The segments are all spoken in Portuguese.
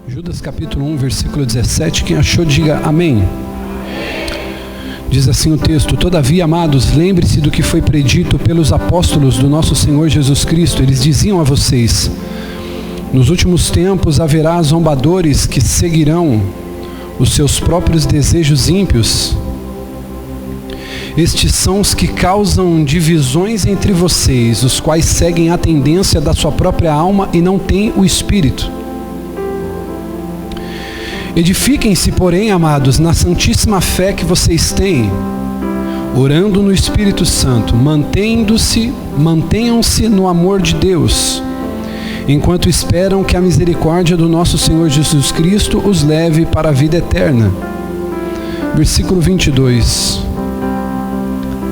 Judas capítulo 1, versículo 17, quem achou diga amém. Diz assim o texto: todavia, amados, lembre-se do que foi predito pelos apóstolos do nosso Senhor Jesus Cristo. Eles diziam a vocês: nos últimos tempos haverá zombadores que seguirão os seus próprios desejos ímpios. Estes são os que causam divisões entre vocês, os quais seguem a tendência da sua própria alma e não têm o Espírito. Edifiquem-se, porém, amados, na santíssima fé que vocês têm, orando no Espírito Santo, mantenham-se no amor de Deus, enquanto esperam que a misericórdia do nosso Senhor Jesus Cristo os leve para a vida eterna. Versículo 22.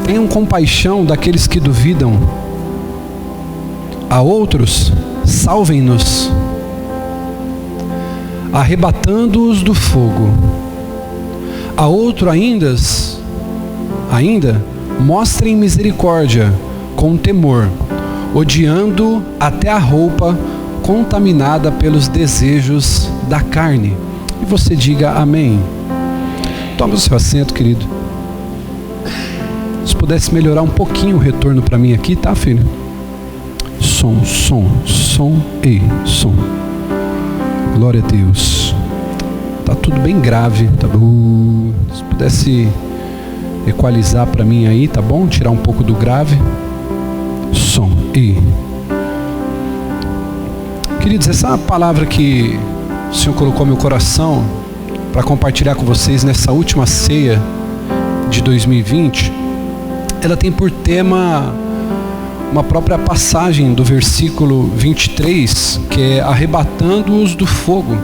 Tenham compaixão daqueles que duvidam. A outros, salvem-nos, arrebatando-os do fogo. A outro ainda, mostrem misericórdia com temor, odiando até a roupa contaminada pelos desejos da carne. E você diga amém. Tome o seu assento, querido. Se pudesse melhorar um pouquinho o retorno para mim aqui, tá, filho? Som. Glória a Deus. Tá tudo bem grave, tá bom? Se pudesse equalizar para mim aí, tá bom? Tirar um pouco do grave. Som. Queridos, essa palavra que o Senhor colocou no meu coração para compartilhar com vocês nessa última ceia de 2020, ela tem por tema uma própria passagem do versículo 23, que é arrebatando-os do fogo.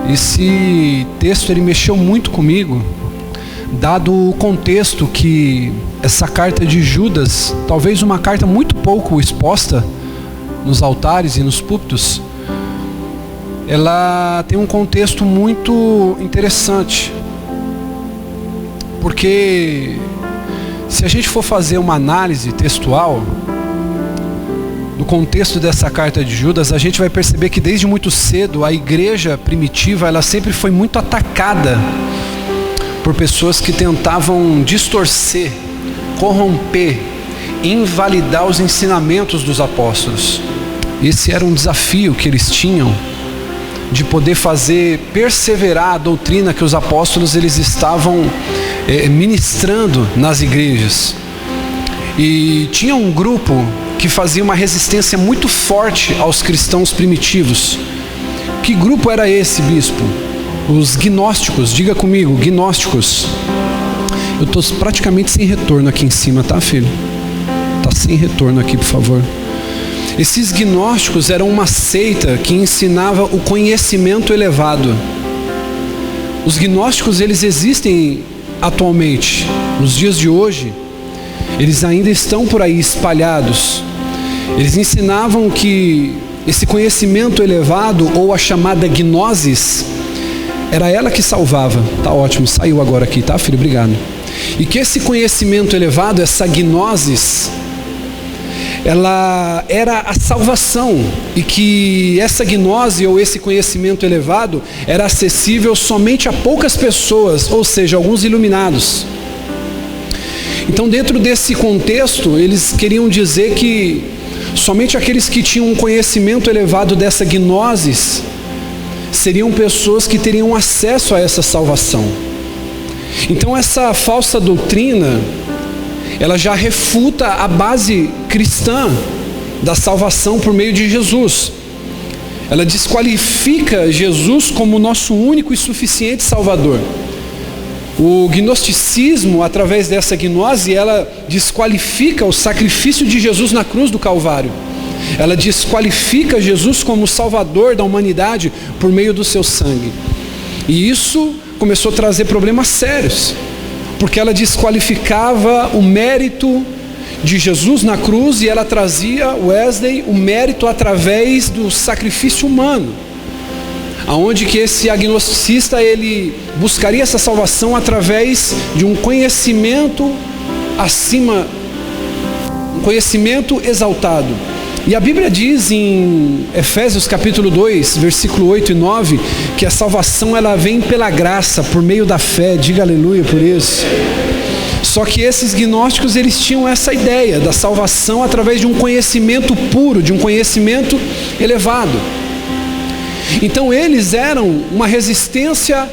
Esse texto ele mexeu muito comigo, dado o contexto que essa carta de Judas, talvez uma carta muito pouco exposta nos altares e nos púlpitos, ela tem um contexto muito interessante, porque se a gente for fazer uma análise textual do contexto dessa carta de Judas, a gente vai perceber que desde muito cedo a igreja primitiva ela sempre foi muito atacada por pessoas que tentavam distorcer, corromper, invalidar os ensinamentos dos apóstolos. Esse era um desafio que eles tinham, de poder fazer perseverar a doutrina que os apóstolos eles estavam ministrando nas igrejas. E tinha um grupo que fazia uma resistência muito forte aos cristãos primitivos. Que grupo era esse, bispo? Os gnósticos. Diga comigo, gnósticos. Eu estou praticamente sem retorno aqui em cima, tá, filho? Tá sem retorno aqui, por favor. Esses gnósticos eram uma seita que ensinava o conhecimento elevado. Os gnósticos eles existem atualmente, nos dias de hoje, eles ainda estão por aí espalhados. Eles ensinavam que esse conhecimento elevado, ou a chamada gnosis, era ela que salvava. Tá ótimo, saiu agora aqui, tá, filho? Obrigado. E que esse conhecimento elevado, essa gnosis, ela era a salvação, e que essa gnose ou esse conhecimento elevado era acessível somente a poucas pessoas, ou seja, alguns iluminados. Então, dentro desse contexto, eles queriam dizer que somente aqueles que tinham um conhecimento elevado dessa gnose seriam pessoas que teriam acesso a essa salvação. Então, essa falsa doutrina ela já refuta a base cristã da salvação por meio de Jesus. Ela desqualifica Jesus como nosso único e suficiente Salvador. O gnosticismo, através dessa gnose, ela desqualifica o sacrifício de Jesus na cruz do Calvário. Ela desqualifica Jesus como Salvador da humanidade por meio do seu sangue. E isso começou a trazer problemas sérios, porque ela desqualificava o mérito de Jesus na cruz e ela trazia, Wesley, o mérito através do sacrifício humano, aonde que esse agnosticista ele buscaria essa salvação através de um conhecimento acima, um conhecimento exaltado. E a Bíblia diz em Efésios capítulo 2, versículo 8 e 9, que a salvação ela vem pela graça, por meio da fé. Diga aleluia por isso. Só que esses gnósticos, eles tinham essa ideia da salvação através de um conhecimento puro, de um conhecimento elevado. Então eles eram uma resistência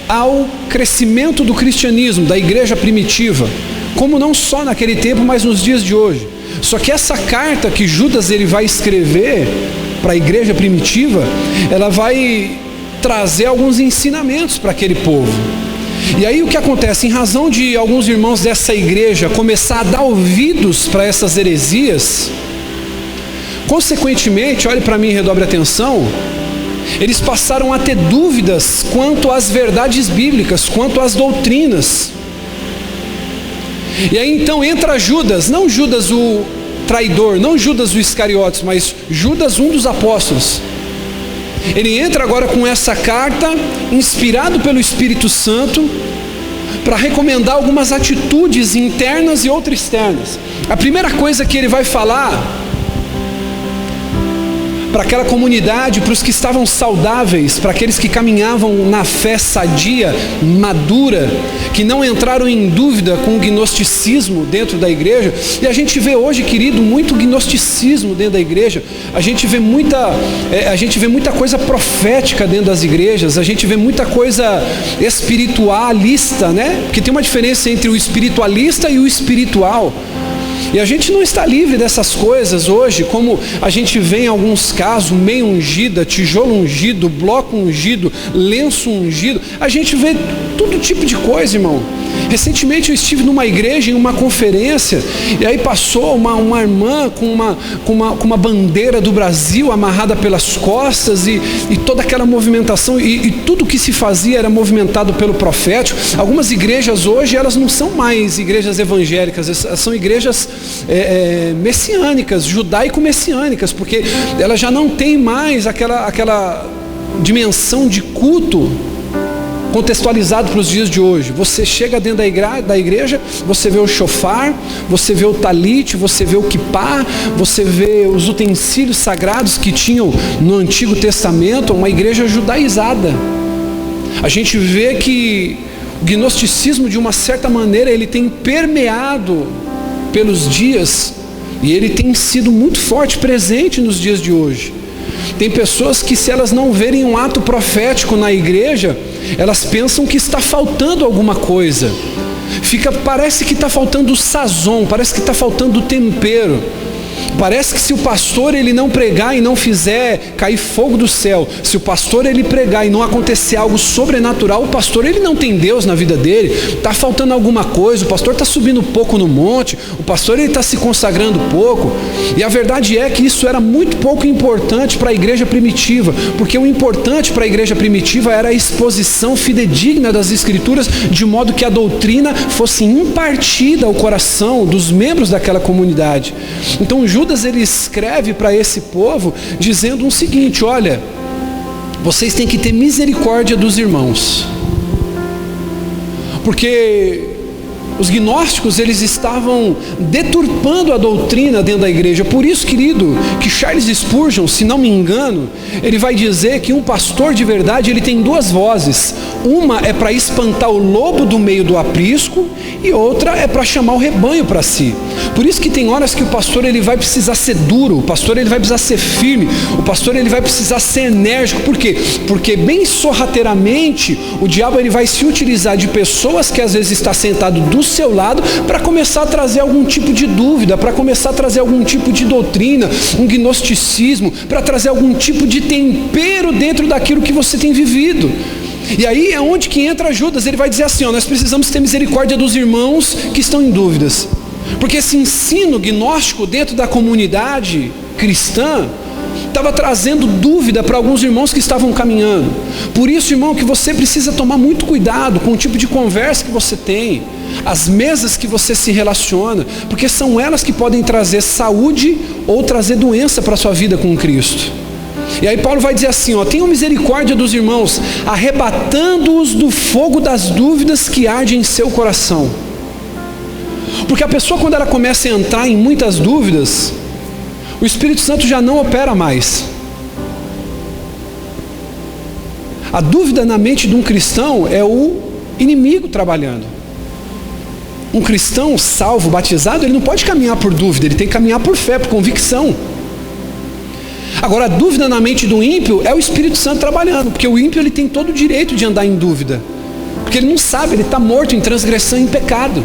ao crescimento do cristianismo, da igreja primitiva, como não só naquele tempo, mas nos dias de hoje. Só que essa carta que Judas ele vai escrever para a igreja primitiva, ela vai trazer alguns ensinamentos para aquele povo. E aí o que acontece? Em razão de alguns irmãos dessa igreja começar a dar ouvidos para essas heresias, consequentemente, olhe para mim e redobre a atenção, eles passaram a ter dúvidas quanto às verdades bíblicas, quanto às doutrinas. E aí então entra Judas, não Judas o traidor, não Judas o Iscariotes, mas Judas, um dos apóstolos. Ele entra agora com essa carta, inspirado pelo Espírito Santo, para recomendar algumas atitudes internas e outras externas. A primeira coisa que ele vai falar para aquela comunidade, para os que estavam saudáveis, para aqueles que caminhavam na fé sadia, madura, que não entraram em dúvida com o gnosticismo dentro da igreja. E a gente vê hoje, querido, muito gnosticismo dentro da igreja. A gente vê muita coisa profética dentro das igrejas, a gente vê muita coisa espiritualista, né? Porque tem uma diferença entre o espiritualista e o espiritual. E a gente não está livre dessas coisas hoje, como a gente vê em alguns casos, meia ungida, tijolo ungido, bloco ungido, lenço ungido. A gente vê todo tipo de coisa, irmão. Recentemente eu estive numa igreja, em uma conferência, e aí passou uma irmã com uma bandeira do Brasil amarrada pelas costas, e toda aquela movimentação, e tudo que se fazia era movimentado pelo profético. Algumas igrejas hoje, elas não são mais igrejas evangélicas, são igrejas messiânicas, judaico-messiânicas, porque elas já não têm mais aquela dimensão de culto contextualizado para os dias de hoje. Você chega dentro da igreja, você vê o shofar, você vê o talite, você vê o kippá, você vê os utensílios sagrados que tinham no Antigo Testamento, uma igreja judaizada. A gente vê que o gnosticismo, de uma certa maneira, ele tem permeado pelos dias, e ele tem sido muito forte, presente nos dias de hoje. Tem pessoas que, se elas não verem um ato profético na igreja, elas pensam que está faltando alguma coisa. Parece que está faltando o sazon, parece que está faltando o tempero. Parece que se o pastor ele não pregar e não fizer cair fogo do céu, se o pastor ele pregar e não acontecer algo sobrenatural, o pastor ele não tem Deus na vida dele, está faltando alguma coisa, o pastor está subindo pouco no monte, o pastor ele está se consagrando pouco. E a verdade é que isso era muito pouco importante para a igreja primitiva, porque o importante para a igreja primitiva era a exposição fidedigna das escrituras, de modo que a doutrina fosse impartida ao coração dos membros daquela comunidade. Então Judas ele escreve para esse povo dizendo o seguinte: olha, vocês têm que ter misericórdia dos irmãos, porque os gnósticos eles estavam deturpando a doutrina dentro da igreja. Por isso, querido, que Charles Spurgeon, se não me engano, ele vai dizer que um pastor de verdade ele tem duas vozes. Uma é para espantar o lobo do meio do aprisco, e outra é para chamar o rebanho para si. Por isso que tem horas que o pastor ele vai precisar ser duro, o pastor ele vai precisar ser firme, o pastor ele vai precisar ser enérgico. Por quê? Porque bem sorrateiramente o diabo ele vai se utilizar de pessoas que às vezes está sentado do seu lado para começar a trazer algum tipo de dúvida, para começar a trazer algum tipo de doutrina, um gnosticismo, para trazer algum tipo de tempero dentro daquilo que você tem vivido. E aí é onde que entra Judas. Ele vai dizer assim: nós precisamos ter misericórdia dos irmãos que estão em dúvidas, porque esse ensino gnóstico dentro da comunidade cristã estava trazendo dúvida para alguns irmãos que estavam caminhando. Por isso, irmão, que você precisa tomar muito cuidado com o tipo de conversa que você tem, as mesas que você se relaciona, porque são elas que podem trazer saúde ou trazer doença para a sua vida com Cristo. E aí Paulo vai dizer assim: tenham misericórdia dos irmãos, arrebatando-os do fogo das dúvidas que arde em seu coração. Porque a pessoa, quando ela começa a entrar em muitas dúvidas, o Espírito Santo já não opera mais. A dúvida na mente de um cristão é o inimigo trabalhando. Um cristão salvo, batizado, ele não pode caminhar por dúvida, ele tem que caminhar por fé, por convicção. Agora, a dúvida na mente do ímpio é o Espírito Santo trabalhando, porque o ímpio ele tem todo o direito de andar em dúvida, porque ele não sabe, ele está morto em transgressão e em pecado.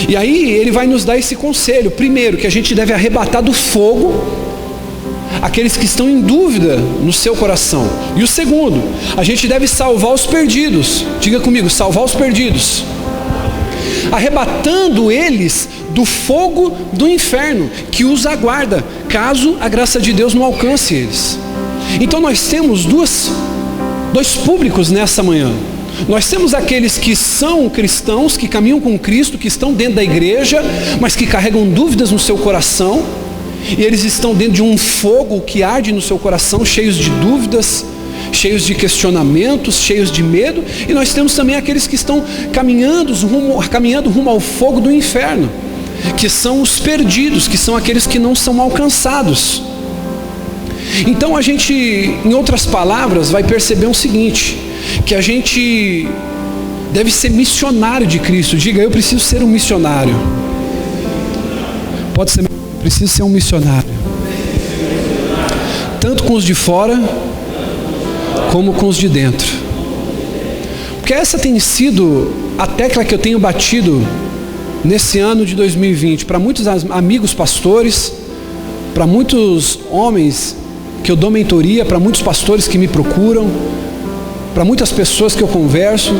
E aí ele vai nos dar esse conselho: primeiro, que a gente deve arrebatar do fogo aqueles que estão em dúvida no seu coração. E o segundo, a gente deve salvar os perdidos. Diga comigo, salvar os perdidos, arrebatando eles do fogo do inferno que os aguarda, caso a graça de Deus não alcance eles. Então nós temos dois públicos nessa manhã. Nós temos aqueles que são cristãos, que caminham com Cristo, que estão dentro da igreja, mas que carregam dúvidas no seu coração, e eles estão dentro de um fogo que arde no seu coração, cheios de dúvidas, cheios de questionamentos, cheios de medo. E nós temos também aqueles que estão caminhando rumo ao fogo do inferno, que são os perdidos, que são aqueles que não são alcançados. Então a gente, em outras palavras, vai perceber o seguinte: que a gente deve ser missionário de Cristo. Diga, eu preciso ser um missionário. Pode ser, preciso ser um missionário, tanto com os de fora como com os de dentro. Porque essa tem sido a tecla que eu tenho batido nesse ano de 2020, para muitos amigos pastores, para muitos homens que eu dou mentoria, para muitos pastores que me procuram, para muitas pessoas que eu converso.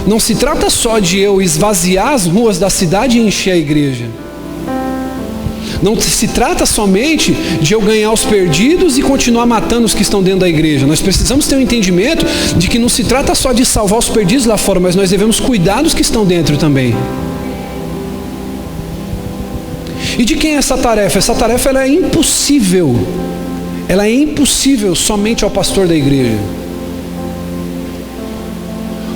Não se trata só de eu esvaziar as ruas da cidade e encher a igreja. Não se trata somente de eu ganhar os perdidos e continuar matando os que estão dentro da igreja. Nós precisamos ter um entendimento de que não se trata só de salvar os perdidos lá fora, mas nós devemos cuidar dos que estão dentro também. E de quem é essa tarefa? Essa tarefa ela é impossível. Ela é impossível somente ao pastor da igreja.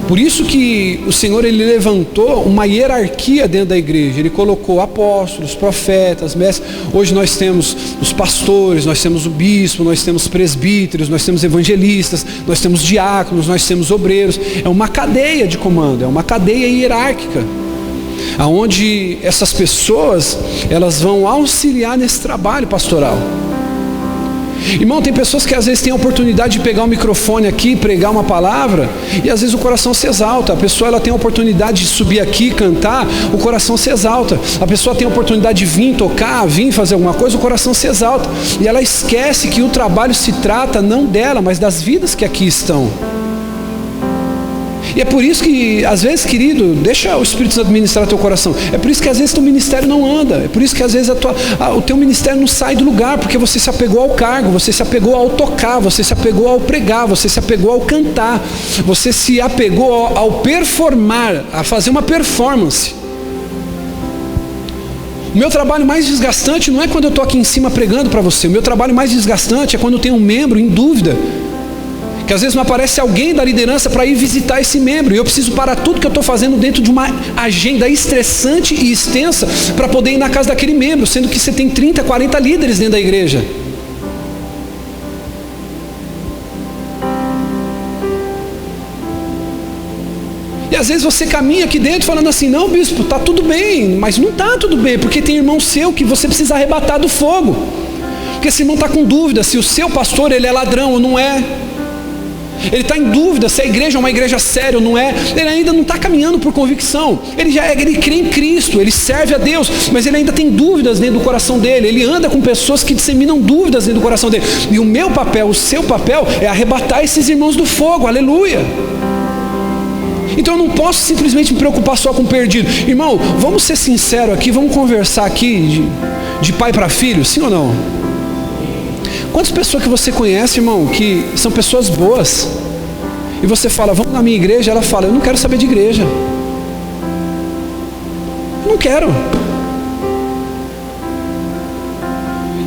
Por isso que o Senhor ele levantou uma hierarquia dentro da igreja. Ele colocou apóstolos, profetas, mestres. Hoje nós temos os pastores, nós temos o bispo, nós temos presbíteros, nós temos evangelistas, nós temos diáconos, nós temos obreiros. É uma cadeia de comando, é uma cadeia hierárquica, aonde essas pessoas elas vão auxiliar nesse trabalho pastoral. Irmão, tem pessoas que às vezes têm a oportunidade de pegar o microfone aqui, pregar uma palavra, e às vezes o coração se exalta. A pessoa ela tem a oportunidade de subir aqui, cantar, o coração se exalta. A pessoa tem a oportunidade de vir tocar, vir fazer alguma coisa, o coração se exalta. E ela esquece que o trabalho se trata não dela, mas das vidas que aqui estão. E é por isso que, às vezes, querido, deixa o Espírito Santo ministrar teu coração. É por isso que, às vezes, teu ministério não anda. É por isso que, às vezes, o teu ministério não sai do lugar, porque você se apegou ao cargo, você se apegou ao tocar, você se apegou ao pregar, você se apegou ao cantar, você se apegou ao performar, a fazer uma performance. O meu trabalho mais desgastante não é quando eu estou aqui em cima pregando para você. O meu trabalho mais desgastante é quando eu tenho um membro em dúvida, que às vezes não aparece alguém da liderança para ir visitar esse membro, e eu preciso parar tudo que eu estou fazendo dentro de uma agenda estressante e extensa para poder ir na casa daquele membro, sendo que você tem 30, 40 líderes dentro da igreja. E às vezes você caminha aqui dentro falando assim: não, bispo, está tudo bem, mas não está tudo bem, porque tem irmão seu que você precisa arrebatar do fogo, porque esse irmão está com dúvida se o seu pastor ele é ladrão ou não é. Ele está em dúvida se a igreja é uma igreja séria ou não é. Ele ainda não está caminhando por convicção. Ele crê em Cristo, ele serve a Deus, mas ele ainda tem dúvidas dentro do coração dele. Ele anda com pessoas que disseminam dúvidas dentro do coração dele. E o meu papel, o seu papel é arrebatar esses irmãos do fogo. Aleluia. Então eu não posso simplesmente me preocupar só com o perdido. Irmão, vamos ser sinceros aqui, vamos conversar aqui de pai para filho, sim ou não? Quantas pessoas que você conhece, irmão, que são pessoas boas, e você fala: vamos na minha igreja? Ela fala: eu não quero saber de igreja, eu não quero.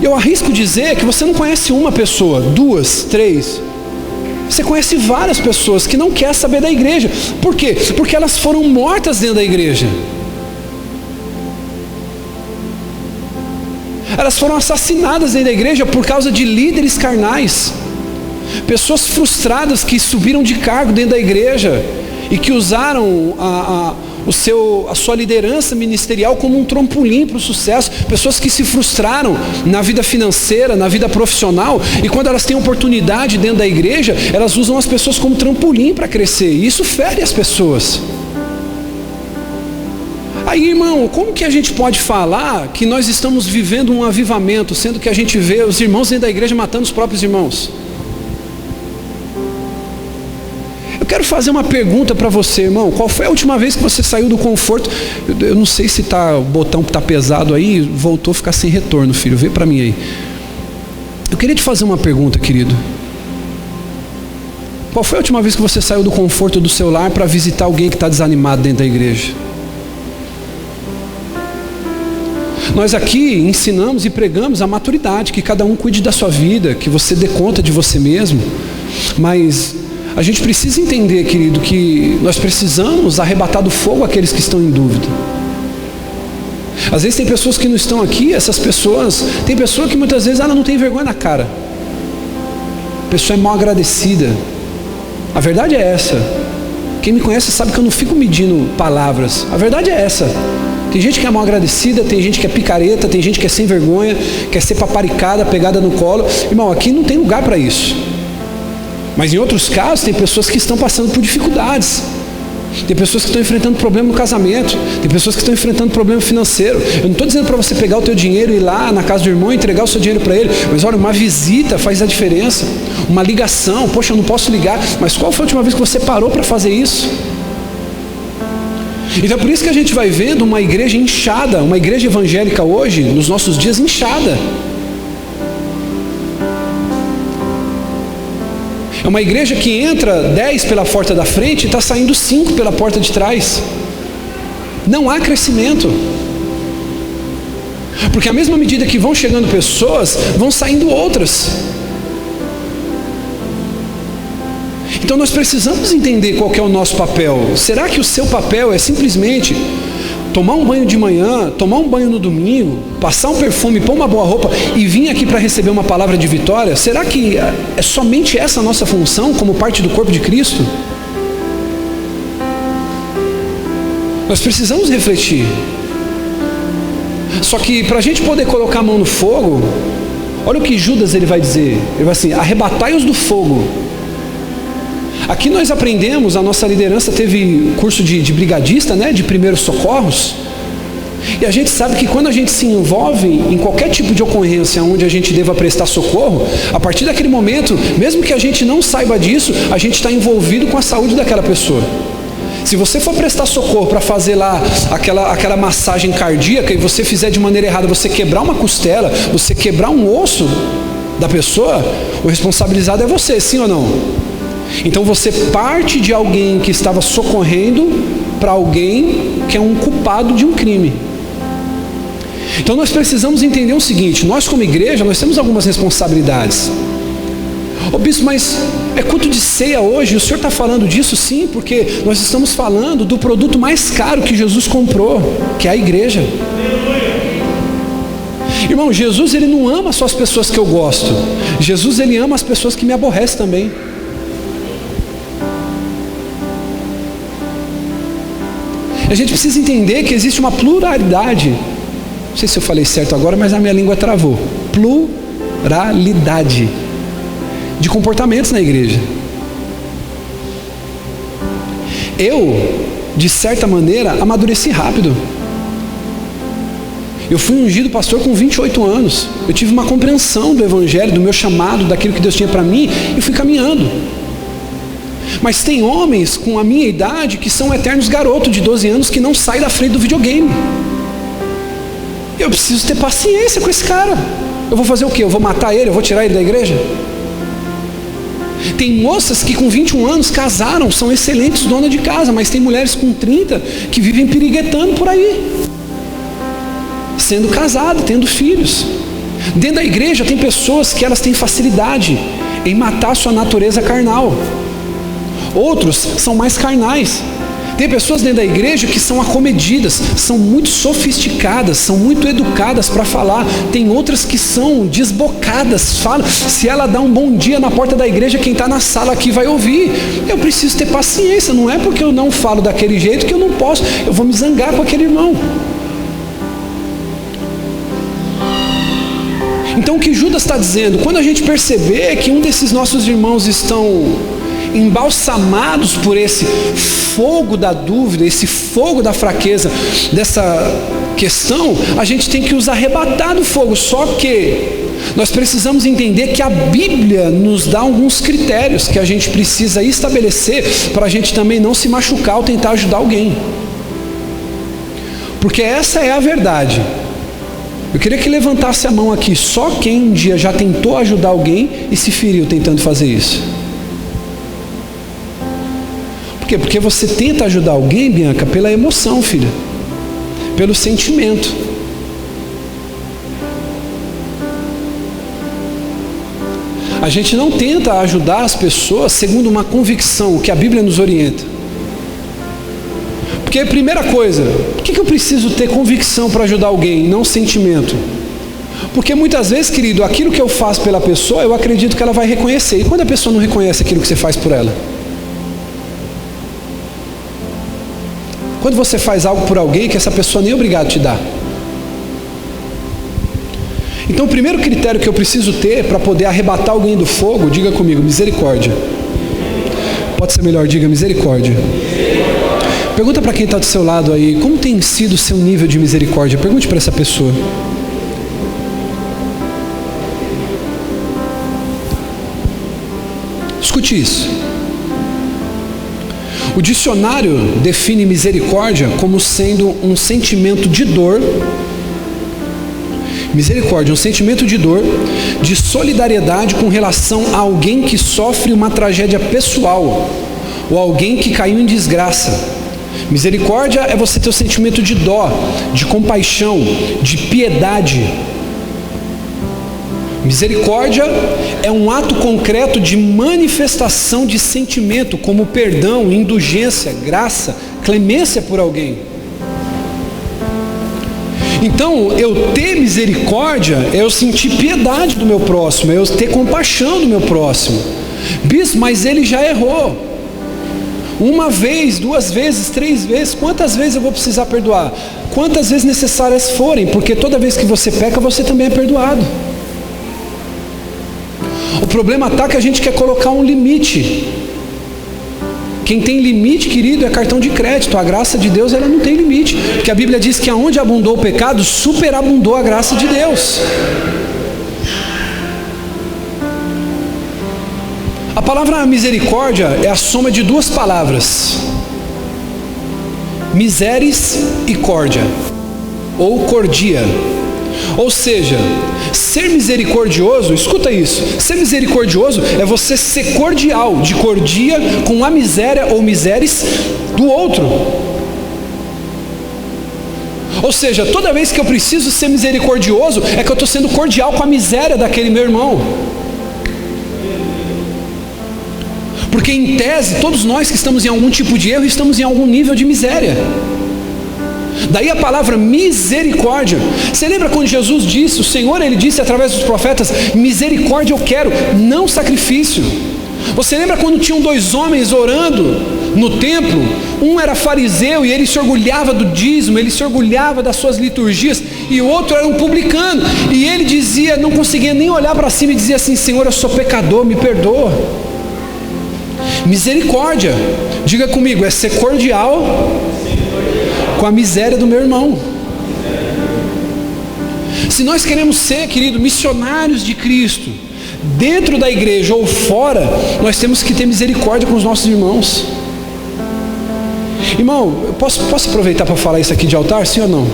Eu arrisco dizer que você não conhece uma pessoa, duas, três. Você conhece várias pessoas que não querem saber da igreja. Por quê? Porque elas foram mortas dentro da igreja. elas foram assassinadas dentro da igreja por causa de líderes carnais. Pessoas frustradas que subiram de cargo dentro da igreja e que usaram a sua liderança ministerial como um trampolim para o sucesso. Pessoas que se frustraram na vida financeira, na vida profissional, e quando elas têm oportunidade dentro da igreja, elas usam as pessoas como trampolim para crescer, e isso fere as pessoas. Aí, irmão, como que a gente pode falar que nós estamos vivendo um avivamento, sendo que a gente vê os irmãos dentro da igreja matando os próprios irmãos? Eu quero fazer uma pergunta para você, irmão. Qual foi a última vez que você saiu do conforto? Eu não sei se o botão está pesado aí, voltou a ficar sem retorno, filho. Vê para mim aí. Eu queria te fazer uma pergunta, querido. Qual foi a última vez que você saiu do conforto do seu lar para visitar alguém que está desanimado dentro da igreja? Nós aqui ensinamos e pregamos a maturidade, que cada um cuide da sua vida, que você dê conta de você mesmo, mas a gente precisa entender, querido, que nós precisamos arrebatar do fogo aqueles que estão em dúvida. Às vezes tem pessoas que não estão aqui, tem pessoa que muitas vezes ela não tem vergonha na cara. A pessoa é mal agradecida. A verdade é essa. Quem me conhece sabe que eu não fico medindo palavras. A verdade é essa. Tem gente que é mal agradecida, tem gente que é picareta, tem gente que é sem vergonha, quer ser paparicada, pegada no colo. Irmão, aqui não tem lugar para isso. Mas em outros casos, tem pessoas que estão passando por dificuldades. Tem pessoas que estão enfrentando problema no casamento. Tem pessoas que estão enfrentando problema financeiro. Eu não estou dizendo para você pegar o teu dinheiro e ir lá na casa do irmão e entregar o seu dinheiro para ele. Mas olha, uma visita faz a diferença. Uma ligação, poxa, eu não posso ligar. Mas qual foi a última vez que você parou para fazer isso? Então é por isso que a gente vai vendo uma igreja inchada, uma igreja evangélica hoje, nos nossos dias, inchada. É uma igreja que entra 10 pela porta da frente e está saindo 5 pela porta de trás. Não há crescimento. Porque à mesma medida que vão chegando pessoas, vão saindo outras. Então nós precisamos entender qual que é o nosso papel. Será que o seu papel é simplesmente tomar um banho de manhã, tomar um banho no domingo, passar um perfume, pôr uma boa roupa e vir aqui para receber uma palavra de vitória? Será que é somente essa a nossa função como parte do corpo de Cristo? Nós precisamos refletir. Só que para a gente poder colocar a mão no fogo, olha o que Judas ele vai dizer. Ele vai assim: arrebatai-os do fogo. Aqui nós aprendemos, a nossa liderança teve curso de brigadista, né, de primeiros socorros, e a gente sabe que quando a gente se envolve em qualquer tipo de ocorrência onde a gente deva prestar socorro, a partir daquele momento, mesmo que a gente não saiba disso, a gente está envolvido com a saúde daquela pessoa. Se você for prestar socorro para fazer lá aquela massagem cardíaca e você fizer de maneira errada, você quebrar uma costela, você quebrar um osso da pessoa, o responsabilizado é você, sim ou não? Então você parte de alguém que estava socorrendo para alguém que é um culpado de um crime. Então nós precisamos entender o seguinte: nós como igreja, nós temos algumas responsabilidades. Ô bispo, mas é culto de ceia hoje, o senhor está falando disso? Sim, porque nós estamos falando do produto mais caro que Jesus comprou, que é a igreja. Irmão, Jesus ele não ama só as pessoas que eu gosto. Jesus ele ama as pessoas que me aborrecem também. A gente precisa entender que existe uma pluralidade. Não sei se eu falei certo agora, mas a minha língua travou. Pluralidade de comportamentos na igreja. Eu, de certa maneira, amadureci rápido. Eu fui ungido pastor com 28 anos. Eu tive uma compreensão do evangelho, do meu chamado, daquilo que Deus tinha para mim, e fui caminhando. Mas tem homens com a minha idade que são eternos garotos de 12 anos que não saem da frente do videogame. Eu preciso ter paciência com esse cara. Eu vou fazer o quê? Eu vou matar ele? Eu vou tirar ele da igreja? Tem moças que com 21 anos casaram, são excelentes donas de casa, mas tem mulheres com 30 que vivem piriguetando por aí, sendo casada, tendo filhos. Dentro da igreja tem pessoas que elas têm facilidade em matar sua natureza carnal. Outros são mais carnais. Tem pessoas dentro da igreja que são acomedidas, são muito sofisticadas, são muito educadas para falar. Tem outras que são desbocadas, falam. Se ela dá um bom dia na porta da igreja, quem está na sala aqui vai ouvir. Eu preciso ter paciência, não é porque eu não falo daquele jeito que eu não posso, eu vou me zangar com aquele irmão. Então o que Judas está dizendo, quando a gente perceber que um desses nossos irmãos estão embalsamados por esse fogo da dúvida, esse fogo da fraqueza, dessa questão, a gente tem que os arrebatar do fogo. Só que nós precisamos entender que a Bíblia nos dá alguns critérios que a gente precisa estabelecer para a gente também não se machucar ao tentar ajudar alguém, porque essa é a verdade. Eu queria que levantasse a mão aqui só quem um dia já tentou ajudar alguém e se feriu tentando fazer isso. Por quê? Porque você tenta ajudar alguém, Bianca, pela emoção, filha, pelo sentimento. A gente não tenta ajudar as pessoas segundo uma convicção que a Bíblia nos orienta. Porque a primeira coisa, por que eu preciso ter convicção para ajudar alguém, não sentimento? Porque muitas vezes, querido, aquilo que eu faço pela pessoa, eu acredito que ela vai reconhecer. E quando a pessoa não reconhece aquilo que você faz por ela? Quando você faz algo por alguém que essa pessoa nem é obrigada a te dar. Então o primeiro critério que eu preciso ter para poder arrebatar alguém do fogo, diga comigo, misericórdia. Pode ser melhor, diga misericórdia. Pergunta para quem está do seu lado aí, como tem sido o seu nível de misericórdia? Pergunte para essa pessoa. Escute isso. O dicionário define misericórdia como sendo um sentimento de dor. Misericórdia, um sentimento de dor, de solidariedade com relação a alguém que sofre uma tragédia pessoal ou alguém que caiu em desgraça. Misericórdia é você ter o sentimento de dó, de compaixão, de piedade. Misericórdia é um ato concreto de manifestação de sentimento, como perdão, indulgência, graça, clemência por alguém. Então, eu ter misericórdia é eu sentir piedade do meu próximo, é eu ter compaixão do meu próximo. Bispo, mas ele já errou. Uma vez, 2 vezes, 3 vezes, quantas vezes eu vou precisar perdoar? Quantas vezes necessárias forem, porque toda vez que você peca, você também é perdoado. O problema está que a gente quer colocar um limite. Quem tem limite, querido, é cartão de crédito. A graça de Deus, ela não tem limite, porque a Bíblia diz que aonde abundou o pecado, superabundou a graça de Deus. A palavra misericórdia é a soma de 2 palavras: miseris e córdia, ou cordia. Ou seja, ser misericordioso, escuta isso, ser misericordioso é você ser cordial, de cordia com a miséria ou miseres do outro. Ou seja, toda vez que eu preciso ser misericordioso, é que eu estou sendo cordial com a miséria daquele meu irmão. Porque em tese, todos nós que estamos em algum tipo de erro, estamos em algum nível de miséria. Daí a palavra misericórdia. Você lembra quando Jesus disse, o Senhor, Ele disse através dos profetas, misericórdia eu quero, não sacrifício. Você lembra quando tinham 2 homens orando no templo? Um era fariseu e ele se orgulhava do dízimo, ele se orgulhava das suas liturgias, e o outro era um publicano, e ele dizia, não conseguia nem olhar para cima e dizia assim, Senhor, eu sou pecador, me perdoa. Misericórdia, diga comigo, é ser cordial com a miséria do meu irmão. Se nós queremos ser, querido, missionários de Cristo, dentro da igreja ou fora, nós temos que ter misericórdia com os nossos irmãos. Irmão, eu posso aproveitar para falar isso aqui de altar, sim ou não?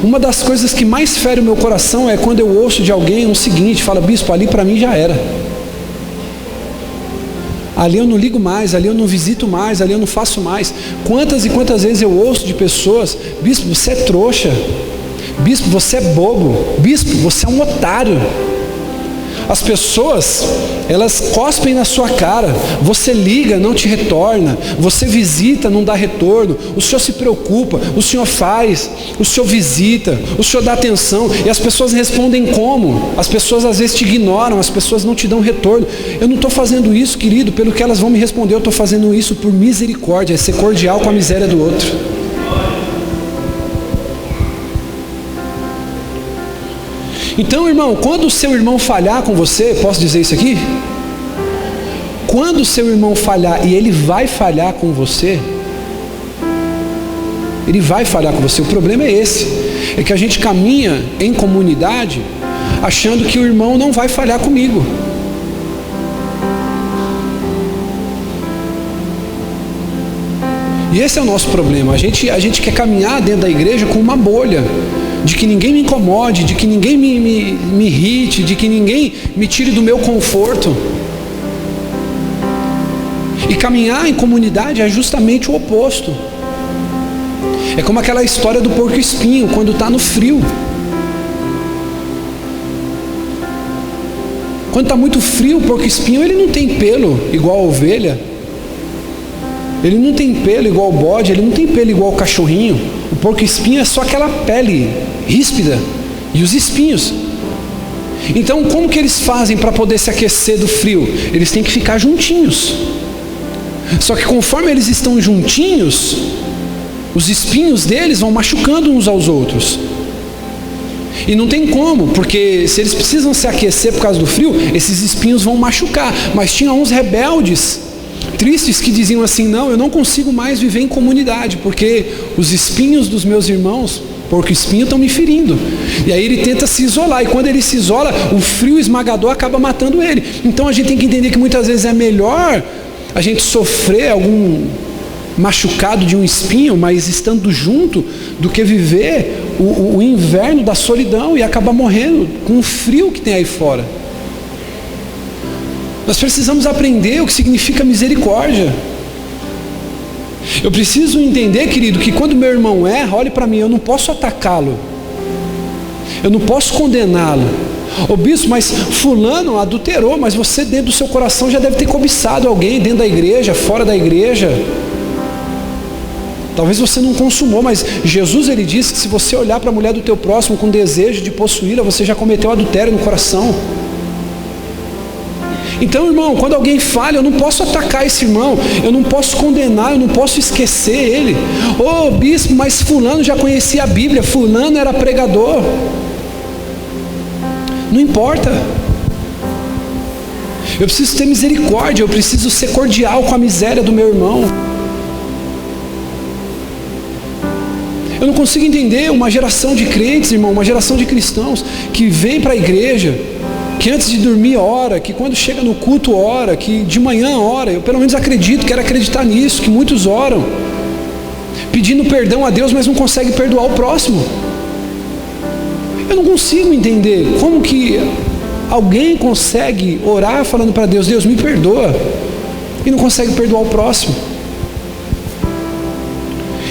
Uma das coisas que mais fere o meu coração é quando eu ouço de alguém o seguinte, fala, bispo, ali para mim já era. Ali eu não ligo mais, ali eu não visito mais, ali eu não faço mais. Quantas e quantas vezes eu ouço de pessoas, bispo, você é trouxa, bispo, você é bobo, bispo, você é um otário. As pessoas, elas cospem na sua cara. Você liga, não te retorna. Você visita, não dá retorno. O Senhor se preocupa, o Senhor faz, o Senhor visita, o Senhor dá atenção. E as pessoas respondem como? As pessoas às vezes te ignoram, as pessoas não te dão retorno. Eu não estou fazendo isso, querido, pelo que elas vão me responder. Eu estou fazendo isso por misericórdia, é ser cordial com a miséria do outro. Então, irmão, quando o seu irmão falhar com você, posso dizer isso aqui? Quando o seu irmão falhar, e ele vai falhar com você, ele vai falhar com você. O problema é esse, é que a gente caminha em comunidade achando que o irmão não vai falhar comigo. E esse é o nosso problema. A gente quer caminhar dentro da igreja com uma bolha, de que ninguém me incomode, de que ninguém me irrite, de que ninguém me tire do meu conforto. E caminhar em comunidade é justamente o oposto. É como aquela história do porco-espinho, quando está no frio. Quando está muito frio, o porco-espinho ele não tem pelo igual a ovelha. Ele não tem pelo igual o bode, ele não tem pelo igual o cachorrinho. O porco-espinho é só aquela pele ríspida e os espinhos. Então, como que eles fazem para poder se aquecer do frio? Eles têm que ficar juntinhos. Só que conforme eles estão juntinhos, os espinhos deles vão machucando uns aos outros. E não tem como, porque se eles precisam se aquecer por causa do frio, esses espinhos vão machucar. Mas tinha uns rebeldes, tristes, que diziam assim: não, eu não consigo mais viver em comunidade, porque os espinhos dos meus irmãos, porco-espinho, estão me ferindo. E aí ele tenta se isolar, e quando ele se isola, o frio esmagador acaba matando ele. Então a gente tem que entender que muitas vezes é melhor a gente sofrer algum machucado de um espinho, mas estando junto, do que viver o inverno da solidão e acabar morrendo com o frio que tem aí fora. Nós precisamos aprender o que significa misericórdia. Eu preciso entender, querido, que quando meu irmão erra, olhe para mim, eu não posso atacá-lo, eu não posso condená-lo. Ô bispo, mas fulano adulterou, mas você dentro do seu coração já deve ter cobiçado alguém dentro da igreja, fora da igreja. Talvez você não consumou, mas Jesus ele disse que se você olhar para a mulher do teu próximo com desejo de possuí-la, você já cometeu adultério no coração. Então, irmão, quando alguém falha, eu não posso atacar esse irmão, eu não posso condenar, eu não posso esquecer ele. Ô bispo, mas fulano já conhecia a Bíblia, fulano era pregador. Não importa. Eu preciso ter misericórdia, eu preciso ser cordial com a miséria do meu irmão. Eu não consigo entender uma geração de crentes, irmão, uma geração de cristãos que vem para a igreja, que antes de dormir ora, que quando chega no culto ora, que de manhã ora. Eu pelo menos acredito, quero acreditar nisso, que muitos oram, pedindo perdão a Deus, mas não conseguem perdoar o próximo. Eu não consigo entender como que alguém consegue orar falando para Deus: Deus me perdoa, e não consegue perdoar o próximo.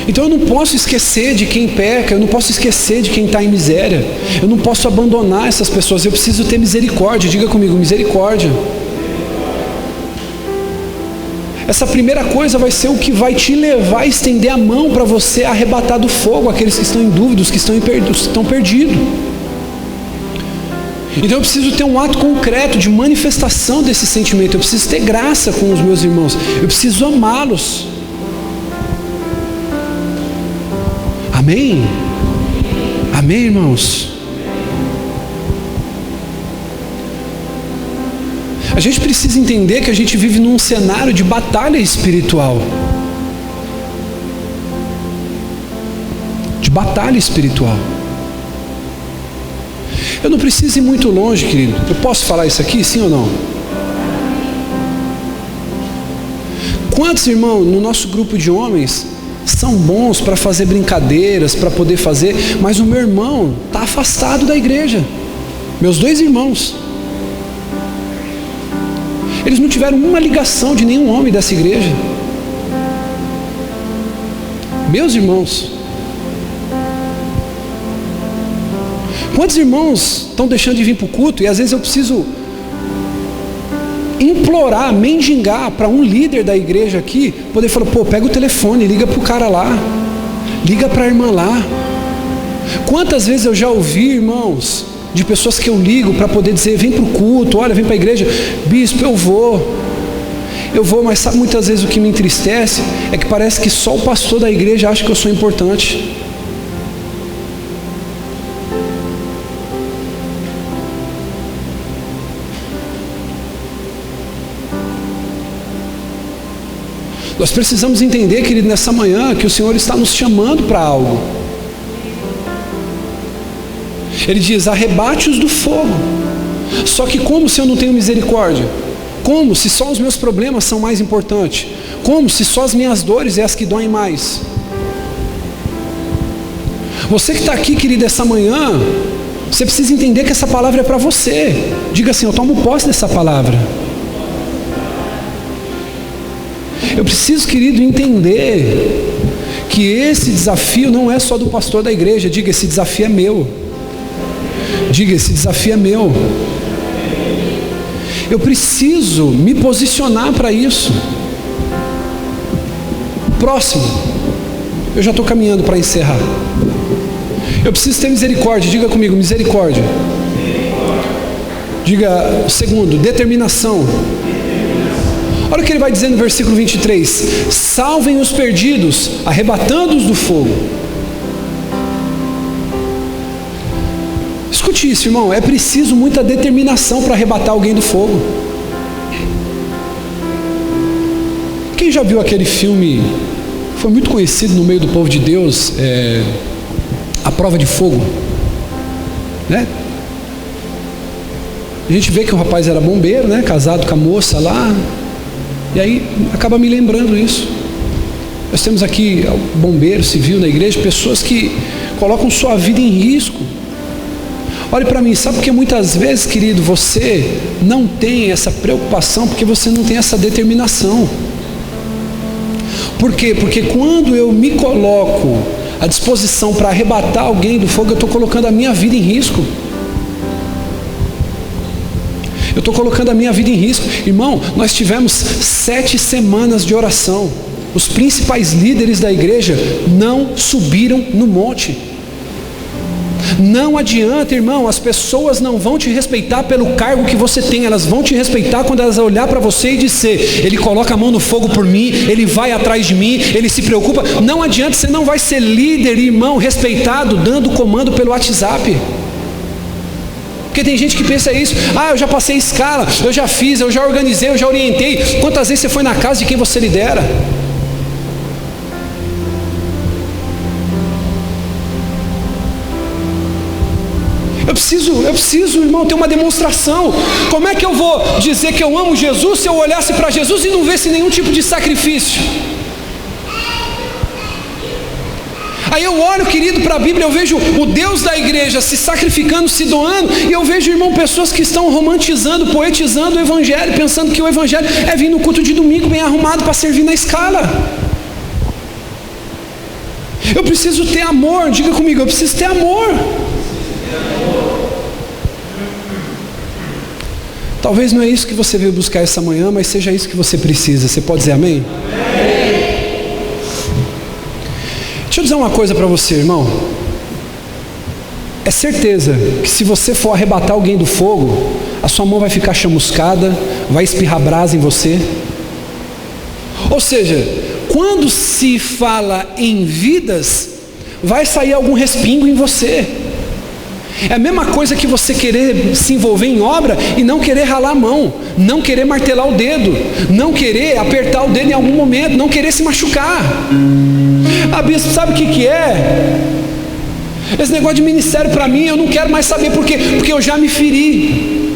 Então eu não posso esquecer de quem peca, eu não posso esquecer de quem está em miséria, eu não posso abandonar essas pessoas, eu preciso ter misericórdia. Diga comigo, misericórdia. Essa primeira coisa vai ser o que vai te levar a estender a mão para você arrebatar do fogo aqueles que estão em dúvida, os que estão perdidos. Então eu preciso ter um ato concreto de manifestação desse sentimento, eu preciso ter graça com os meus irmãos, eu preciso amá-los. Amém? Amém, irmãos? A gente precisa entender que a gente vive num cenário de batalha espiritual. De batalha espiritual. Eu não preciso ir muito longe, querido. Eu posso falar isso aqui, sim ou não? Quantos, irmãos, no nosso grupo de homens são bons para fazer brincadeiras, para poder fazer, mas o meu irmão está afastado da igreja. Meus dois irmãos, eles não tiveram uma ligação de nenhum homem dessa igreja. Meus irmãos. Quantos irmãos estão deixando de vir para o culto? E às vezes eu preciso implorar, mendigar para um líder da igreja aqui, poder falar, pô, pega o telefone, liga para o cara lá, liga para a irmã lá. Quantas vezes eu já ouvi, irmãos, de pessoas que eu ligo para poder dizer, vem para o culto, olha, vem para a igreja, bispo, eu vou, mas sabe muitas vezes o que me entristece? É que parece que só o pastor da igreja acha que eu sou importante. Nós precisamos entender, querido, nessa manhã, que o Senhor está nos chamando para algo. Ele diz, arrebate-os do fogo. Só que como se eu não tenho misericórdia? Como se só os meus problemas são mais importantes? Como se só as minhas dores é as que doem mais? Você que está aqui, querido, essa manhã, você precisa entender que essa palavra é para você. Diga assim, eu tomo posse dessa palavra. Eu preciso, querido, entender que esse desafio não é só do pastor da igreja. Diga, esse desafio é meu. Diga, esse desafio é meu. Eu preciso me posicionar para isso. Próximo. Eu já estou caminhando para encerrar. Eu preciso ter misericórdia. Diga comigo, misericórdia. Diga, segundo, determinação. Olha o que ele vai dizer no versículo 23. Salvem os perdidos, arrebatando-os do fogo. Escute isso, irmão. É preciso muita determinação para arrebatar alguém do fogo. Quem já viu aquele filme, foi muito conhecido no meio do povo de Deus, A Prova de Fogo, né? A gente vê que o rapaz era bombeiro, né? Casado com a moça lá. E aí acaba me lembrando isso. Nós temos aqui bombeiro civil na igreja, pessoas que colocam sua vida em risco. Olhe para mim, sabe por que muitas vezes, querido, você não tem essa preocupação? Porque você não tem essa determinação. Por quê? Porque quando eu me coloco à disposição para arrebatar alguém do fogo, eu estou colocando a minha vida em risco. Eu estou colocando a minha vida em risco. Irmão, nós tivemos 7 semanas de oração. Os principais líderes da igreja não subiram no monte. Não adianta, irmão, as pessoas não vão te respeitar pelo cargo que você tem. Elas vão te respeitar quando elas olhar para você e dizer, ele coloca a mão no fogo por mim, ele vai atrás de mim, ele se preocupa. Não adianta, você não vai ser líder, irmão, respeitado, dando comando pelo WhatsApp. Porque tem gente que pensa isso, eu já passei escala, eu já fiz, eu já organizei, eu já orientei. Quantas vezes você foi na casa de quem você lidera? Eu preciso, irmão, ter uma demonstração. Como é que eu vou dizer que eu amo Jesus se eu olhasse para Jesus e não visse nenhum tipo de sacrifício? Aí eu olho, querido, para a Bíblia, eu vejo o Deus da igreja se sacrificando, se doando, e eu vejo, irmão, pessoas que estão romantizando, poetizando o evangelho, pensando que o evangelho é vir no culto de domingo bem arrumado para servir na escala. Eu preciso ter amor, diga comigo, eu preciso ter amor. Talvez não é isso que você veio buscar essa manhã, mas seja isso que você precisa. Você pode dizer amém? Deixa eu dizer uma coisa para você, irmão. É certeza que se você for arrebatar alguém do fogo, a sua mão vai ficar chamuscada, vai espirrar brasa em você. Ou seja, quando se fala em vidas, vai sair algum respingo em você. É a mesma coisa que você querer se envolver em obra e não querer ralar a mão, não querer martelar o dedo, não querer apertar o dedo em algum momento, não querer se machucar. Bispo, sabe o que é? Esse negócio de ministério para mim, eu não quero mais saber por quê? Porque eu já me feri.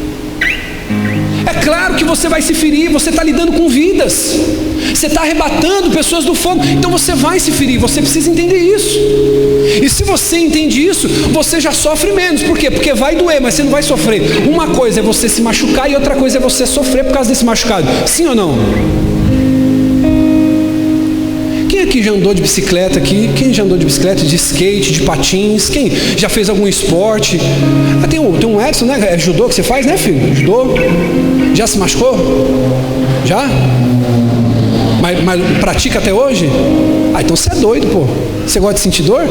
É claro que você vai se ferir, você está lidando com vidas, você está arrebatando pessoas do fogo, então você vai se ferir, você precisa entender isso. E se você entende isso, você já sofre menos. Por quê? Porque vai doer, mas você não vai sofrer. Uma coisa é você se machucar e outra coisa é você sofrer por causa desse machucado. Sim ou não? Quem aqui que já andou de bicicleta aqui? Quem já andou de bicicleta, de skate, de patins? Quem já fez algum esporte? Tem um Edson, né? É judô que você faz, né, filho? Judô. Já se machucou? Já? Mas pratica até hoje? Então você é doido, pô. Você gosta de sentir dor?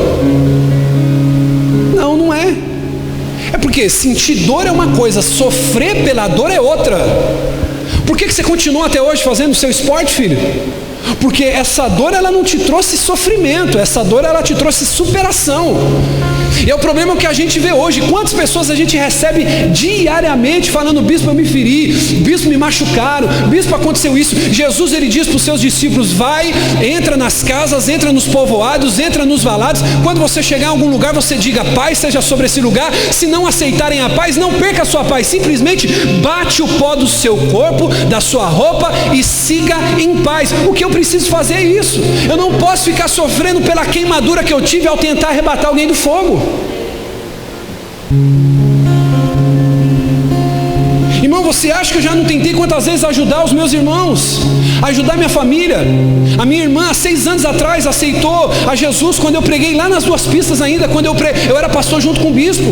Não é. É porque sentir dor é uma coisa, sofrer pela dor é outra. Por que você continua até hoje fazendo o seu esporte, filho? Porque essa dor, ela não te trouxe sofrimento, essa dor, ela te trouxe superação. E é o problema que a gente vê hoje. Quantas pessoas a gente recebe diariamente falando: bispo, eu me feri, bispo, me machucaram, bispo, aconteceu isso. Jesus, ele diz para os seus discípulos: vai, entra nas casas, entra nos povoados, entra nos valados. Quando você chegar em algum lugar, você diga: paz seja sobre esse lugar. Se não aceitarem a paz, não perca a sua paz, simplesmente bate o pó do seu corpo, da sua roupa, e siga em paz. O que eu preciso fazer é isso. Eu não posso ficar sofrendo pela queimadura que eu tive ao tentar arrebatar alguém do fogo. Irmão, você acha que eu já não tentei quantas vezes ajudar os meus irmãos, ajudar minha família? A minha irmã, há 6 anos atrás, aceitou a Jesus quando eu preguei lá nas 2 pistas ainda, quando eu era pastor junto com o bispo.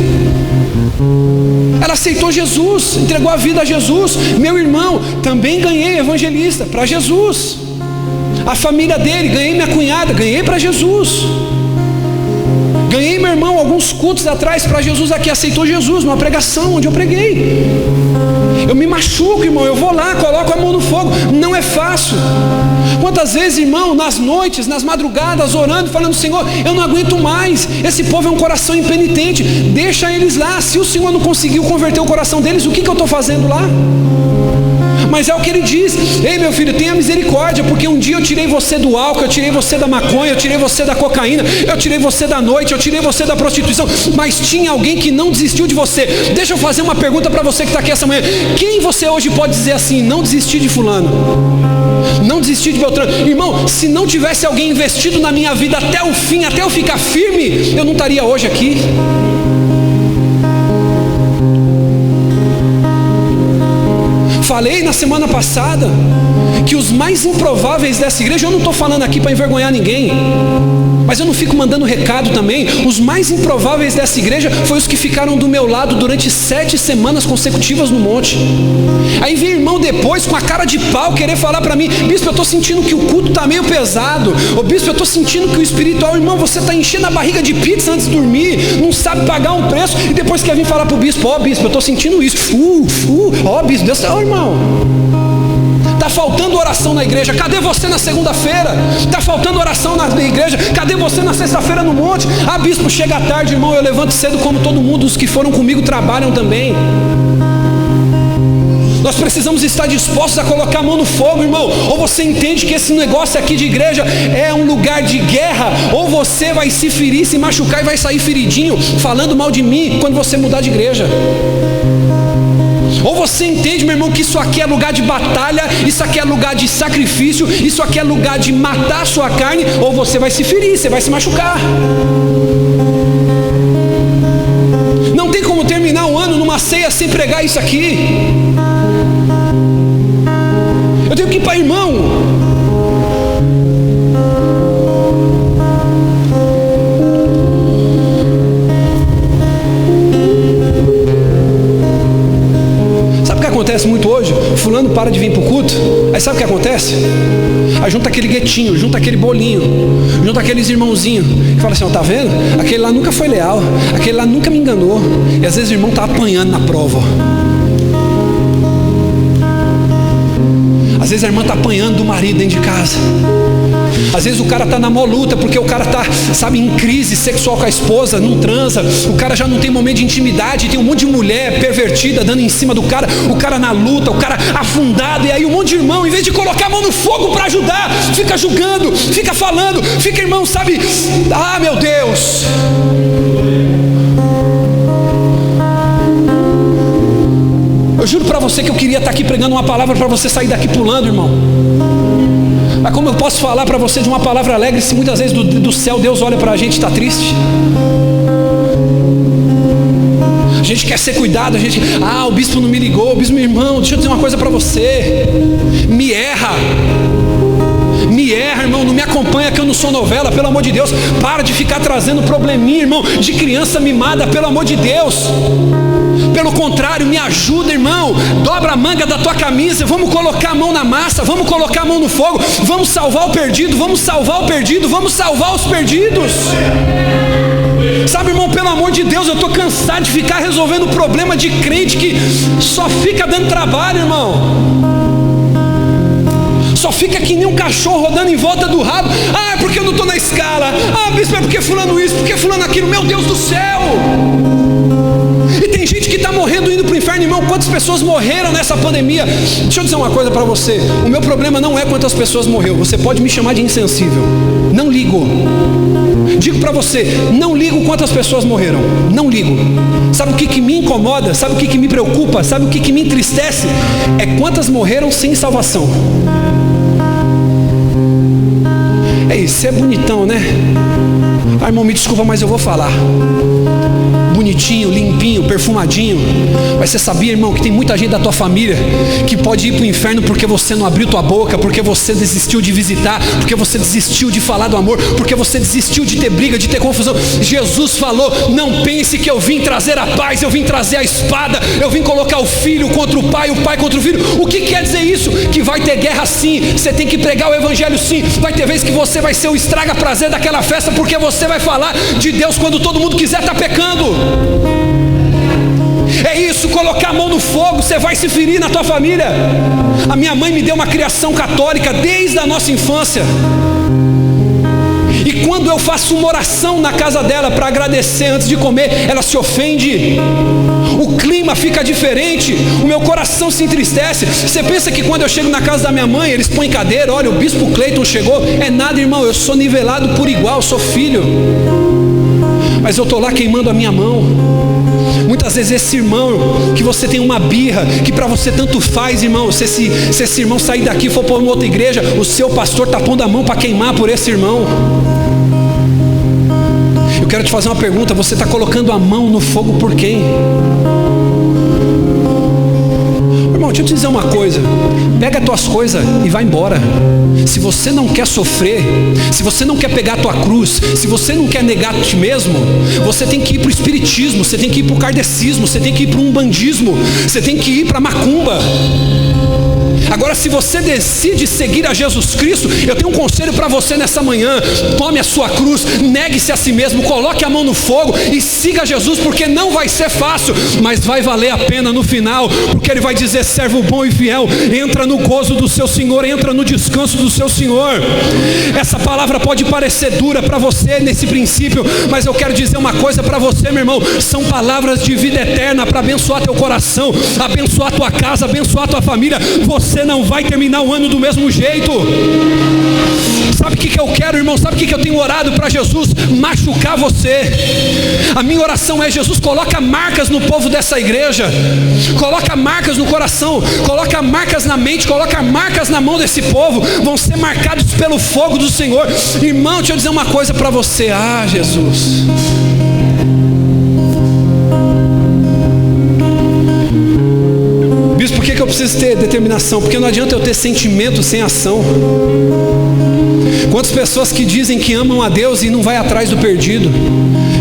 Ela aceitou Jesus, entregou a vida a Jesus. Meu irmão, também ganhei evangelista para Jesus. A família dele, ganhei minha cunhada, ganhei para Jesus. Ganhei meu irmão alguns cultos atrás para Jesus aqui, aceitou Jesus numa pregação onde eu preguei. Eu me machuco, irmão, eu vou lá, coloco a mão no fogo, não é fácil. Quantas vezes, irmão, nas noites, nas madrugadas, orando, falando: Senhor, eu não aguento mais, esse povo é um coração impenitente, deixa eles lá. Se o Senhor não conseguiu converter o coração deles, o que eu estou fazendo lá? Mas é o que ele diz: ei, meu filho, tenha misericórdia, porque um dia eu tirei você do álcool, eu tirei você da maconha, eu tirei você da cocaína, eu tirei você da noite, eu tirei você da prostituição, mas tinha alguém que não desistiu de você. Deixa eu fazer uma pergunta para você que está aqui essa manhã: quem você hoje pode dizer assim: não desisti de fulano, não desisti de Beltrano? Irmão, se não tivesse alguém investido na minha vida até o fim, até eu ficar firme, eu não estaria hoje aqui. Falei na semana passada que os mais improváveis dessa igreja, eu não estou falando aqui para envergonhar ninguém, mas eu não fico mandando recado também. Os mais improváveis dessa igreja foi os que ficaram do meu lado durante 7 semanas consecutivas no monte. Aí vem irmão depois com a cara de pau querer falar para mim: bispo, eu estou sentindo que o culto está meio pesado. Ô bispo, eu estou sentindo que o espiritual, irmão, você está enchendo a barriga de pizza antes de dormir, não sabe pagar um preço, e depois quer vir falar para o bispo: ó bispo, eu estou sentindo isso. Ó bispo, Deus, irmão, está faltando oração na igreja, cadê você na segunda-feira? Está faltando oração na igreja, cadê você na sexta-feira no monte? Ah, bispo, chega tarde, irmão, eu levanto cedo como todo mundo, os que foram comigo trabalham também. Nós precisamos estar dispostos a colocar a mão no fogo, irmão. Ou você entende que esse negócio aqui de igreja é um lugar de guerra, ou você vai se ferir, se machucar e vai sair feridinho, falando mal de mim quando você mudar de igreja. Ou você entende, meu irmão, que isso aqui é lugar de batalha, isso aqui é lugar de sacrifício, isso aqui é lugar de matar a sua carne, ou você vai se ferir, você vai se machucar. Não tem como terminar o ano numa ceia sem pregar isso aqui. Eu tenho que ir para irmão. Acontece muito hoje, fulano para de vir para o culto, aí sabe o que acontece? Aí junta aquele guetinho, junta aquele bolinho, junta aqueles irmãozinhos, que fala assim: ó, tá vendo? Aquele lá nunca foi leal, aquele lá nunca me enganou, e às vezes o irmão está apanhando na prova. Às vezes a irmã está apanhando do marido dentro de casa. Às vezes o cara está na mó luta, porque o cara está, sabe, em crise sexual com a esposa, não transa, o cara já não tem momento de intimidade, tem um monte de mulher pervertida dando em cima do cara, o cara na luta, o cara afundado, e aí um monte de irmão, em vez de colocar a mão no fogo para ajudar, fica julgando, fica falando, fica, irmão, sabe, ah, meu Deus. Eu juro para você que eu queria estar aqui pregando uma palavra para você sair daqui pulando, irmão. Mas como eu posso falar para você de uma palavra alegre se muitas vezes do céu Deus olha para a gente e está triste? A gente quer ser cuidado, a gente... Ah, o bispo não me ligou, o bispo, meu irmão, deixa eu dizer uma coisa para você. Me erra, irmão, não me acompanha que eu não não sou novela, pelo amor de Deus. Para de ficar trazendo probleminha, irmão, de criança mimada, pelo amor de Deus. Pelo contrário, me ajuda, irmão. Dobra a manga da tua camisa. Vamos colocar a mão na massa. Vamos colocar a mão no fogo. Vamos salvar o perdido. Vamos salvar o perdido. Vamos salvar os perdidos. Sabe, irmão, pelo amor de Deus, eu estou cansado de ficar resolvendo problema de crente que só fica dando trabalho, irmão. Só fica que nem um cachorro rodando em volta do rabo. Ah, é porque eu não estou na escala. Ah, bispo, é porque fulano isso, porque fulano aquilo. Meu Deus do céu. E tem gente que está morrendo indo para o inferno, irmão. Quantas pessoas morreram nessa pandemia? Deixa eu dizer uma coisa para você. O meu problema não é quantas pessoas morreram. Você pode me chamar de insensível. Não ligo. Digo para você, não ligo quantas pessoas morreram. Não ligo. Sabe o que me incomoda? Sabe o que me preocupa? Sabe o que me entristece? É quantas morreram sem salvação. É isso, você é bonitão, né? Ah, irmão, me desculpa, mas eu vou falar. Bonitinho, limpinho, perfumadinho. Mas você sabia, irmão, que tem muita gente da tua família que pode ir para o inferno porque você não abriu tua boca, porque você desistiu de visitar, porque você desistiu de falar do amor, porque você desistiu de ter briga, de ter confusão. Jesus falou, não pense que eu vim trazer a paz, eu vim trazer a espada, eu vim colocar o filho contra o pai contra o filho. O que quer dizer isso? Que vai ter guerra sim, você tem que pregar o evangelho sim, vai ter vez que você vai ser o estraga prazer daquela festa, porque você vai falar de Deus quando todo mundo quiser estar pecando. É isso, colocar a mão no fogo, você vai se ferir na tua família. A minha mãe me deu uma criação católica desde a nossa infância. E quando eu faço uma oração na casa dela para agradecer antes de comer, ela se ofende. O clima fica diferente, o meu coração se entristece. Você pensa que quando eu chego na casa da minha mãe, eles põem cadeira, olha, o bispo Cleiton chegou. É nada, irmão, eu sou nivelado por igual, sou filho. Mas eu estou lá queimando a minha mão. Muitas vezes esse irmão, que você tem uma birra, que para você tanto faz, irmão, se esse irmão sair daqui e for para uma outra igreja, o seu pastor está pondo a mão para queimar por esse irmão. Eu quero te fazer uma pergunta, você está colocando a mão no fogo por quem? Irmão, deixa eu te dizer uma coisa, pega as tuas coisas e vai embora. Se você não quer sofrer, se você não quer pegar a tua cruz, se você não quer negar a ti mesmo, você tem que ir para o espiritismo, você tem que ir para o kardecismo, você tem que ir para o umbandismo, você tem que ir para a macumba. Agora, se você decide seguir a Jesus Cristo, eu tenho um conselho para você nessa manhã: tome a sua cruz, negue-se a si mesmo, coloque a mão no fogo e siga Jesus, porque não vai ser fácil, mas vai valer a pena no final, porque Ele vai dizer: servo bom e fiel, entra no gozo do seu Senhor, entra no descanso do seu Senhor. Essa palavra pode parecer dura para você nesse princípio, mas eu quero dizer uma coisa para você, meu irmão: são palavras de vida eterna para abençoar teu coração, abençoar tua casa, abençoar tua família. Você não vai terminar o ano do mesmo jeito. Sabe o que eu quero, irmão? Sabe o que eu tenho orado para Jesus? Machucar você. A minha oração é: Jesus, coloca marcas no povo dessa igreja, coloca marcas no coração, coloca marcas na mente, coloca marcas na mão desse povo. Vão ser marcados pelo fogo do Senhor. Irmão, deixa eu dizer uma coisa para você. Ah, Jesus, por que eu preciso ter determinação? Porque não adianta eu ter sentimento sem ação. Quantas pessoas que dizem que amam a Deus e não vai atrás do perdido?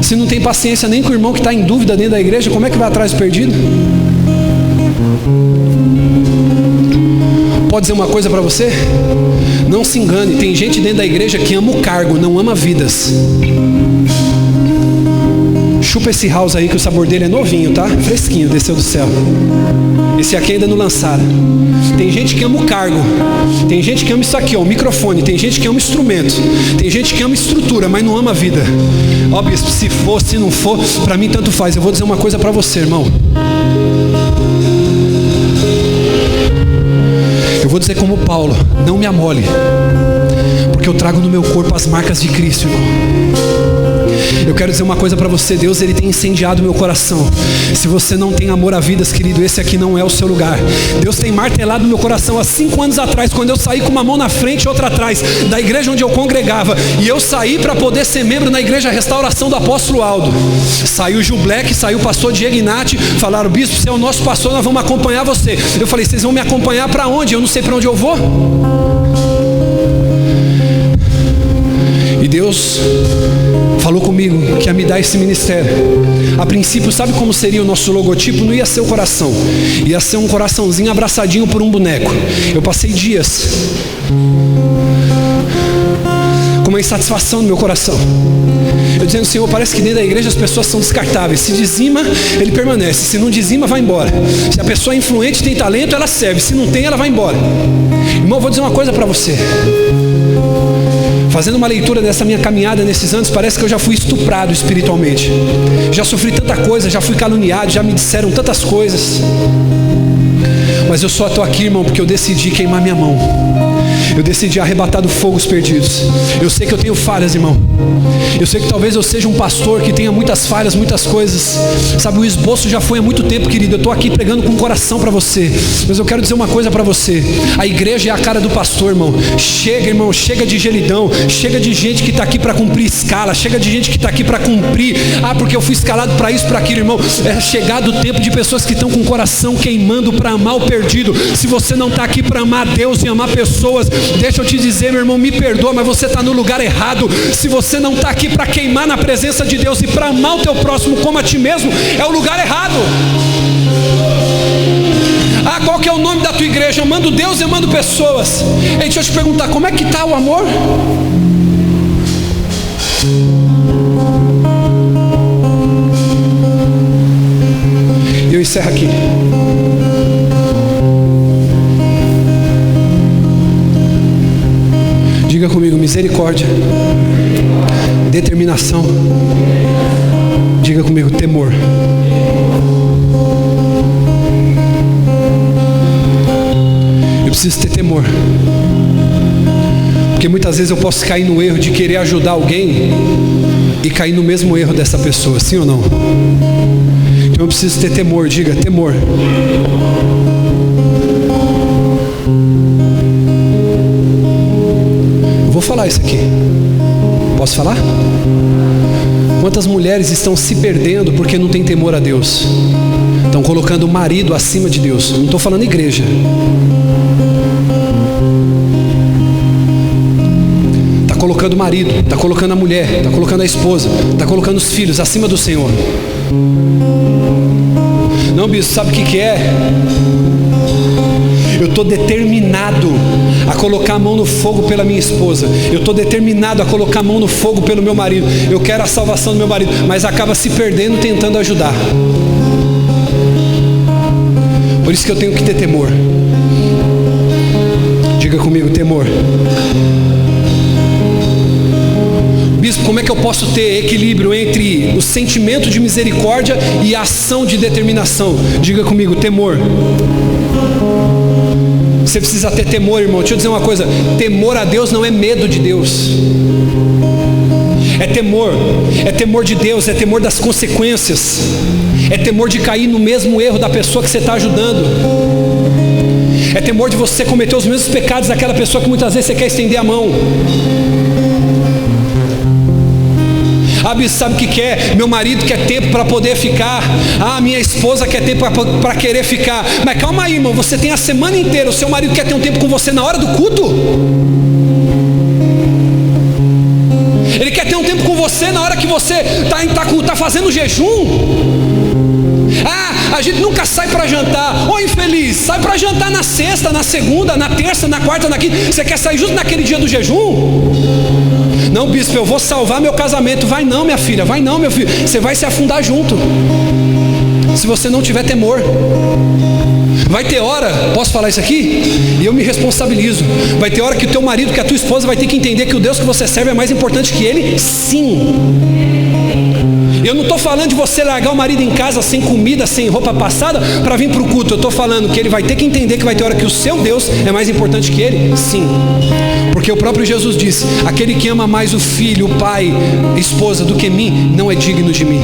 Se não tem paciência nem com o irmão que está em dúvida dentro da igreja, como é que vai atrás do perdido? Pode dizer uma coisa para você? Não se engane, tem gente dentro da igreja que ama o cargo, não ama vidas. Chupa esse house aí que o sabor dele é novinho, tá? Fresquinho, desceu do céu. Esse aqui ainda não lançaram. Tem gente que ama o cargo. Tem gente que ama isso aqui, ó, o microfone. Tem gente que ama o instrumento. Tem gente que ama estrutura, mas não ama a vida. Ó, bispo, se for, se não for, pra mim tanto faz. Eu vou dizer uma coisa pra você, irmão. Eu vou dizer como Paulo: não me amole, porque eu trago no meu corpo as marcas de Cristo, irmão. Eu quero dizer uma coisa para você: Deus, Ele tem incendiado meu coração. Se você não tem amor a vidas, querido, esse aqui não é o seu lugar. Deus tem martelado meu coração há 5 anos atrás, quando eu saí com uma mão na frente e outra atrás, da igreja onde eu congregava, e eu saí para poder ser membro na igreja Restauração do Apóstolo Aldo. Saiu o Gil Black, saiu o pastor Diego Ignati, falaram: bispo, você é o nosso pastor, nós vamos acompanhar você. Eu falei: vocês vão me acompanhar para onde? Eu não sei para onde eu vou. E Deus falou comigo que ia me dar esse ministério. A princípio, sabe como seria o nosso logotipo? Não ia ser o coração, ia ser um coraçãozinho abraçadinho por um boneco. Eu passei dias com uma insatisfação no meu coração, eu dizendo: Senhor, parece que dentro da igreja as pessoas são descartáveis. Se dizima, ele permanece. Se não dizima, vai embora. Se a pessoa é influente, tem talento, ela serve. Se não tem, ela vai embora. Irmão, eu vou dizer uma coisa para você. Fazendo uma leitura dessa minha caminhada nesses anos, parece que eu já fui estuprado espiritualmente. Já sofri tanta coisa, já fui caluniado, já me disseram tantas coisas. Mas eu só estou aqui, irmão, porque eu decidi queimar minha mão. Eu decidi arrebatar do fogo os perdidos. Eu sei que eu tenho falhas, irmão. Eu sei que talvez eu seja um pastor que tenha muitas falhas, muitas coisas. Sabe, o esboço já foi há muito tempo, querido. Eu estou aqui pregando com o coração para você. Mas eu quero dizer uma coisa para você. A igreja é a cara do pastor, irmão. Chega, irmão, chega de gelidão. Chega de gente que está aqui para cumprir escala. Chega de gente que está aqui para cumprir. Ah, porque eu fui escalado para isso, para aquilo, irmão. É chegado o tempo de pessoas que estão com o coração queimando para amar o perdido. Se você não está aqui para amar Deus e amar pessoas, deixa eu te dizer, meu irmão, me perdoa, mas você está no lugar errado. Se você não está aqui para queimar na presença de Deus e para amar o teu próximo como a ti mesmo, é o lugar errado. Ah, qual que é o nome da tua igreja? Amando Deus e amando pessoas. Ei, deixa eu te perguntar, como é que está o amor? Eu encerro aqui. Diga comigo: misericórdia, determinação. Diga comigo: temor. Eu preciso ter temor, porque muitas vezes eu posso cair no erro de querer ajudar alguém e cair no mesmo erro dessa pessoa, sim ou não? Então eu preciso ter temor. Diga: temor. Vou falar isso aqui. Posso falar? Quantas mulheres estão se perdendo porque não tem temor a Deus? Estão colocando o marido acima de Deus. Não estou falando igreja. Está colocando o marido, está colocando a mulher, está colocando a esposa, está colocando os filhos acima do Senhor. Não, bispo, sabe o que é? Eu estou determinado a colocar a mão no fogo pela minha esposa. Eu estou determinado a colocar a mão no fogo pelo meu marido. Eu quero a salvação do meu marido, mas acaba se perdendo tentando ajudar. Por isso que eu tenho que ter temor. Diga comigo: temor. Bispo, como é que eu posso ter equilíbrio entre o sentimento de misericórdia e a ação de determinação? Diga comigo: temor. Você precisa ter temor, irmão. Deixa eu dizer uma coisa: temor a Deus não é medo de Deus. É temor de Deus, é temor das consequências, é temor de cair no mesmo erro da pessoa que você está ajudando, é temor de você cometer os mesmos pecados daquela pessoa que muitas vezes você quer estender a mão. Ah, sabe o que é? Meu marido quer tempo para poder ficar. Ah, minha esposa quer tempo para querer ficar. Mas calma aí, irmão, você tem a semana inteira. O seu marido quer ter um tempo com você na hora do culto? Ele quer ter um tempo com você na hora que você está fazendo jejum? Ah, a gente nunca sai para jantar. Ô infeliz, sai para jantar na sexta, na segunda, na terça, na quarta, na quinta. Você quer sair justo naquele dia do jejum? Não, bispo, eu vou salvar meu casamento. Vai não, minha filha, vai não, meu filho. Você vai se afundar junto, se você não tiver temor. Vai ter hora, posso falar isso aqui? E eu me responsabilizo. Vai ter hora que o teu marido, que a tua esposa vai ter que entender que o Deus que você serve é mais importante que ele, sim. Eu não estou falando de você largar o marido em casa sem comida, sem roupa passada, para vir para o culto. Eu estou falando que ele vai ter que entender que vai ter hora que o seu Deus é mais importante que ele, sim. Porque o próprio Jesus disse: aquele que ama mais o filho, o pai, a esposa do que mim, não é digno de mim.